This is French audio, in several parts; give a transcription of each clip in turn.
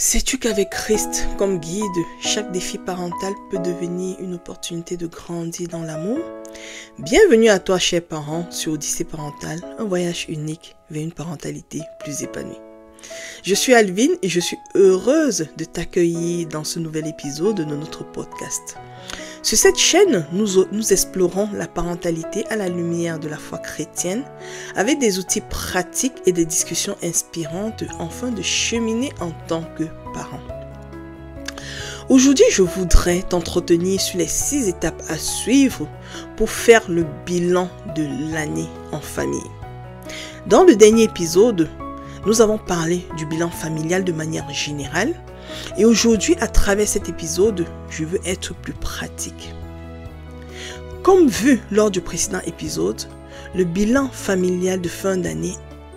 Sais-tu qu'avec Christ comme guide, chaque défi parental peut devenir une opportunité de grandir dans l'amour? Bienvenue à toi, chers parents, sur Odyssée parentale, un voyage unique vers une parentalité plus épanouie. Je suis Alvine et je suis heureuse de t'accueillir dans ce nouvel épisode de notre podcast. Sur cette chaîne, nous explorons la parentalité à la lumière de la foi chrétienne avec des outils pratiques et des discussions inspirantes afin de cheminer en tant que parents. Aujourd'hui, je voudrais t'entretenir sur les 6 étapes à suivre pour faire le bilan de l'année en famille. Dans le dernier épisode, nous avons parlé du bilan familial de manière générale. Et aujourd'hui, à travers cet épisode, je veux être plus pratique. Comme vu lors du précédent épisode, le bilan familial de fin d'année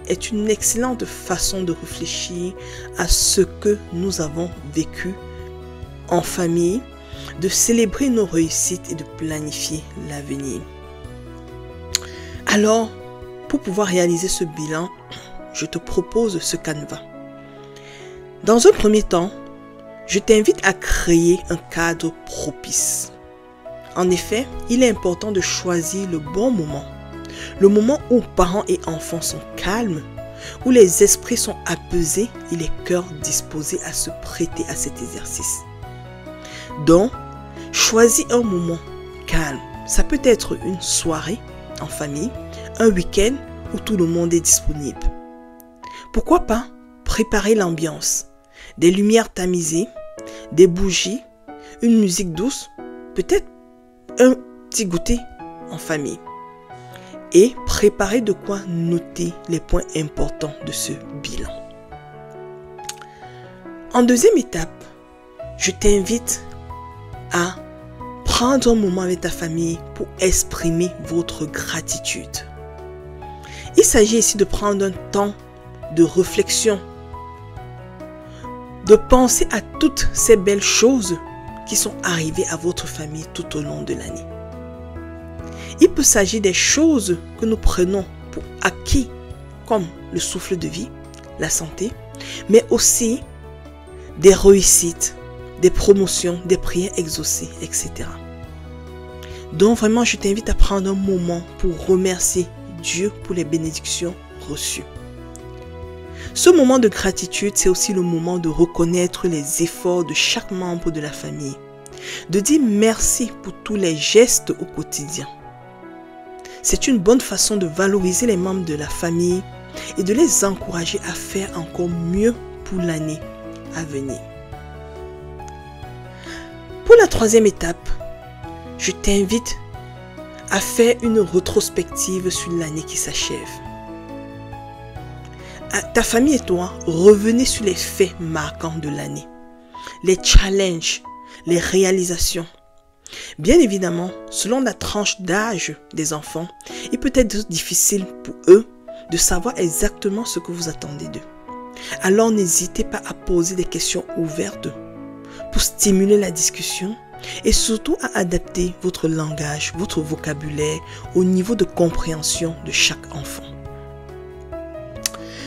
est une excellente façon de réfléchir à ce que nous avons vécu en famille, de célébrer nos réussites et de planifier l'avenir. Alors, pour pouvoir réaliser ce bilan, je te propose ce canevas. Dans un premier temps, je t'invite à créer un cadre propice. En effet, il est important de choisir le bon moment. Le moment où parents et enfants sont calmes, où les esprits sont apaisés et les cœurs disposés à se prêter à cet exercice. Donc, choisis un moment calme. Ça peut être une soirée en famille, un week-end où tout le monde est disponible. Pourquoi pas préparer l'ambiance? Des lumières tamisées, des bougies, une musique douce, peut-être un petit goûter en famille. Et préparer de quoi noter les points importants de ce bilan. En deuxième étape, je t'invite à prendre un moment avec ta famille pour exprimer votre gratitude. Il s'agit ici de prendre un temps de réflexion, de penser à toutes ces belles choses qui sont arrivées à votre famille tout au long de l'année. Il peut s'agir des choses que nous prenons pour acquis, comme le souffle de vie, la santé, mais aussi des réussites, des promotions, des prières exaucées, etc. Donc vraiment, je t'invite à prendre un moment pour remercier Dieu pour les bénédictions reçues. Ce moment de gratitude, c'est aussi le moment de reconnaître les efforts de chaque membre de la famille, de dire merci pour tous les gestes au quotidien. C'est une bonne façon de valoriser les membres de la famille et de les encourager à faire encore mieux pour l'année à venir. Pour la troisième étape, je t'invite à faire une rétrospective sur l'année qui s'achève. Ta famille et toi, revenez sur les faits marquants de l'année, les challenges, les réalisations. Bien évidemment, selon la tranche d'âge des enfants, il peut être difficile pour eux de savoir exactement ce que vous attendez d'eux. Alors n'hésitez pas à poser des questions ouvertes pour stimuler la discussion et surtout à adapter votre langage, votre vocabulaire au niveau de compréhension de chaque enfant.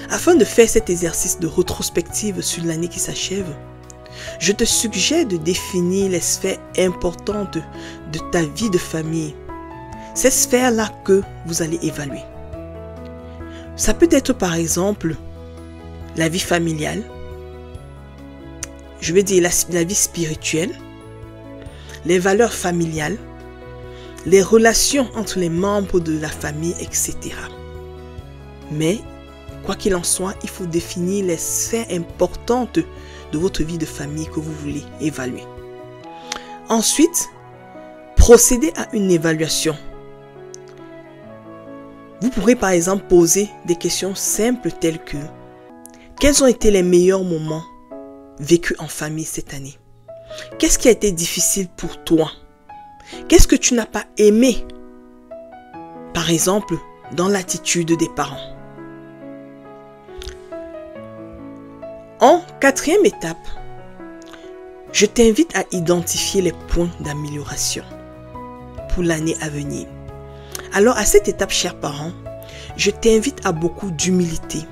Afin de faire cet exercice de rétrospective sur l'année qui s'achève, je te suggère de définir les sphères importantes de ta vie de famille. Ces sphères-là que vous allez évaluer. Ça peut être par exemple la vie familiale, je veux dire la vie spirituelle, les valeurs familiales, les relations entre les membres de la famille, etc. Mais quoi qu'il en soit, il faut définir les sphères importantes de votre vie de famille que vous voulez évaluer. Ensuite, procédez à une évaluation. Vous pourrez par exemple poser des questions simples telles que: quels ont été les meilleurs moments vécus en famille cette année? Qu'est-ce qui a été difficile pour toi? Qu'est-ce que tu n'as pas aimé? Par exemple, dans l'attitude des parents. En quatrième étape, je t'invite à identifier les points d'amélioration pour l'année à venir. Alors à cette étape, chers parents, je t'invite à beaucoup d'humilité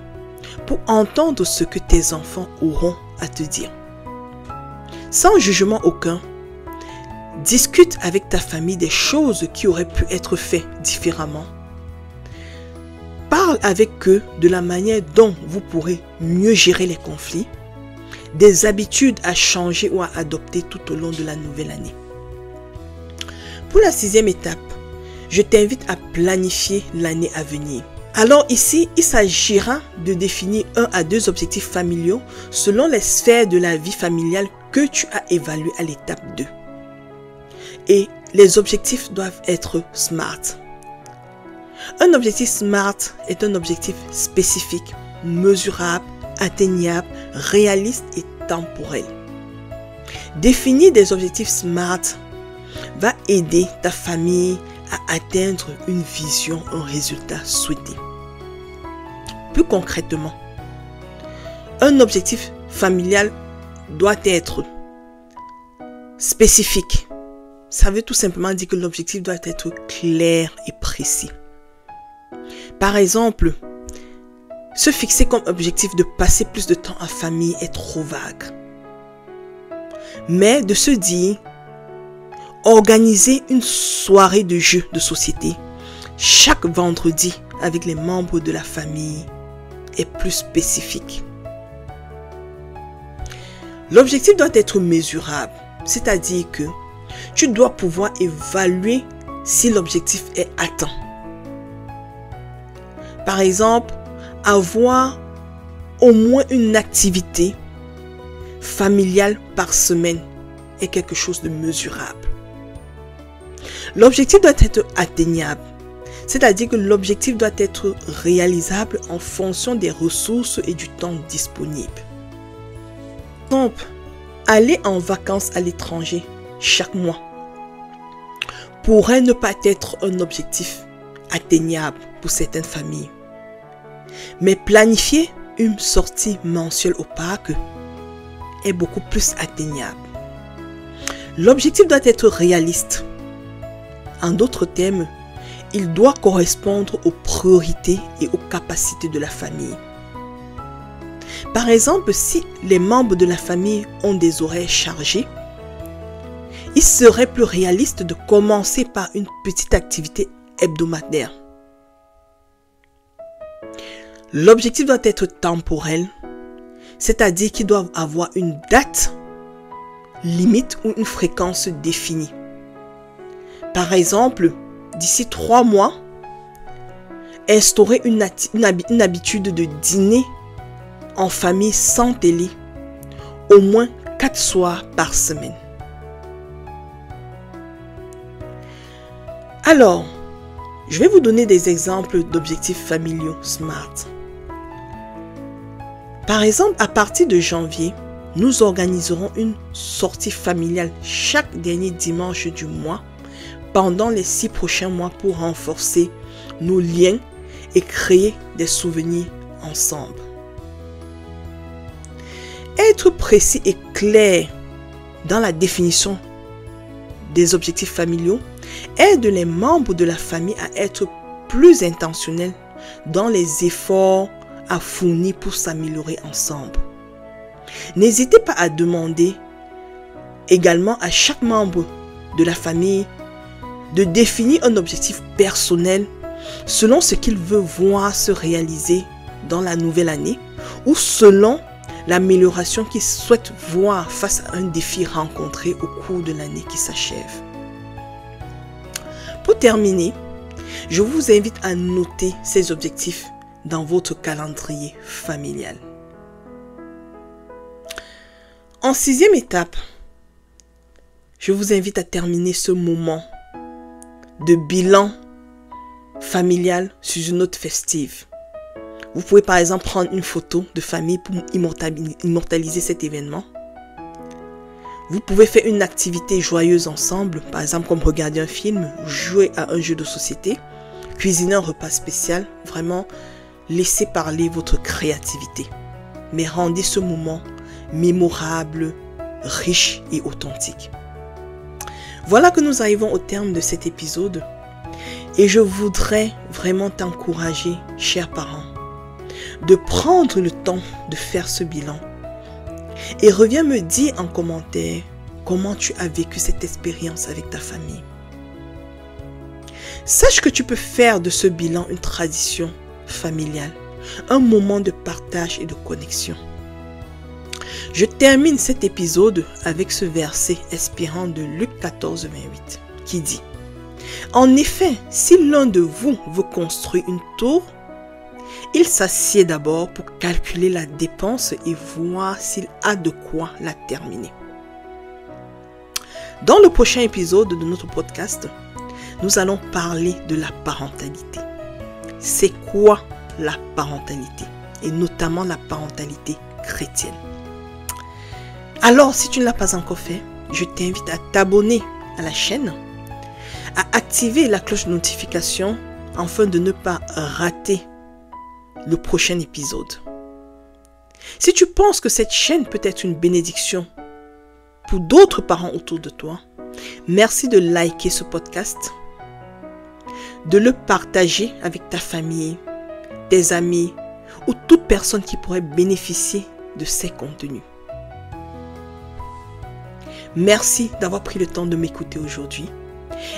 pour entendre ce que tes enfants auront à te dire. Sans jugement aucun, discute avec ta famille des choses qui auraient pu être faites différemment. Parle avec eux de la manière dont vous pourrez mieux gérer les conflits, des habitudes à changer ou à adopter tout au long de la nouvelle année. Pour la 6e étape, je t'invite à planifier l'année à venir. Alors ici, il s'agira de définir 1 à 2 objectifs familiaux selon les sphères de la vie familiale que tu as évaluées à l'étape 2. Et les objectifs doivent être SMART. Un objectif SMART est un objectif spécifique, mesurable, atteignable, réaliste et temporel. Définir des objectifs SMART va aider ta famille à atteindre une vision, un résultat souhaité. Plus concrètement, un objectif familial doit être spécifique. Ça veut tout simplement dire que l'objectif doit être clair et précis. Par exemple, se fixer comme objectif de passer plus de temps en famille est trop vague. Mais de se dire, organiser une soirée de jeux de société chaque vendredi avec les membres de la famille est plus spécifique. L'objectif doit être mesurable, c'est-à-dire que tu dois pouvoir évaluer si l'objectif est atteint. Par exemple, avoir au moins une activité familiale par semaine est quelque chose de mesurable. L'objectif doit être atteignable, c'est-à-dire que l'objectif doit être réalisable en fonction des ressources et du temps disponible. Par exemple, aller en vacances à l'étranger chaque mois pourrait ne pas être un objectif atteignable pour certaines familles. Mais planifier une sortie mensuelle au parc est beaucoup plus atteignable. L'objectif doit être réaliste. En d'autres termes, il doit correspondre aux priorités et aux capacités de la famille. Par exemple, si les membres de la famille ont des horaires chargés, il serait plus réaliste de commencer par une petite activité hebdomadaire. L'objectif doit être temporel, c'est-à-dire qu'il doit avoir une date limite ou une fréquence définie. Par exemple, d'ici 3 mois, instaurer une habitude de dîner en famille sans télé, au moins 4 soirs par semaine. Alors, je vais vous donner des exemples d'objectifs familiaux SMART. Par exemple, à partir de janvier, nous organiserons une sortie familiale chaque dernier dimanche du mois pendant les 6 prochains mois pour renforcer nos liens et créer des souvenirs ensemble. Être précis et clair dans la définition des objectifs familiaux aide les membres de la famille à être plus intentionnels dans les efforts à fournir pour s'améliorer ensemble. N'hésitez pas à demander également à chaque membre de la famille de définir un objectif personnel selon ce qu'il veut voir se réaliser dans la nouvelle année ou selon l'amélioration qu'il souhaite voir face à un défi rencontré au cours de l'année qui s'achève. Pour terminer, je vous invite à noter ces objectifs dans votre calendrier familial. En 6e étape, je vous invite à terminer ce moment de bilan familial sur une note festive. Vous pouvez par exemple prendre une photo de famille pour immortaliser cet événement. Vous pouvez faire une activité joyeuse ensemble, par exemple comme regarder un film, jouer à un jeu de société, cuisiner un repas spécial, vraiment laissez parler votre créativité. Mais rendez ce moment mémorable, riche et authentique. Voilà que nous arrivons au terme de cet épisode et je voudrais vraiment t'encourager, chers parents, de prendre le temps de faire ce bilan Et reviens me dire en commentaire comment tu as vécu cette expérience avec ta famille. Sache que tu peux faire de ce bilan une tradition familiale, un moment de partage et de connexion. Je termine cet épisode avec ce verset inspirant de Luc 14, 28 qui dit: En effet, si l'un de vous veut construire une tour, il s'assied d'abord pour calculer la dépense et voir s'il a de quoi la terminer. Dans le prochain épisode de notre podcast, nous allons parler de la parentalité. C'est quoi la parentalité? Et notamment la parentalité chrétienne. Alors, si tu ne l'as pas encore fait, je t'invite à t'abonner à la chaîne, à activer la cloche de notification afin de ne pas rater le prochain épisode. Si tu penses que cette chaîne peut être une bénédiction pour d'autres parents autour de toi, merci de liker ce podcast, de le partager avec ta famille, tes amis ou toute personne qui pourrait bénéficier de ces contenus. Merci d'avoir pris le temps de m'écouter aujourd'hui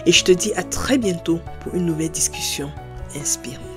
et je te dis à très bientôt pour une nouvelle discussion inspirante.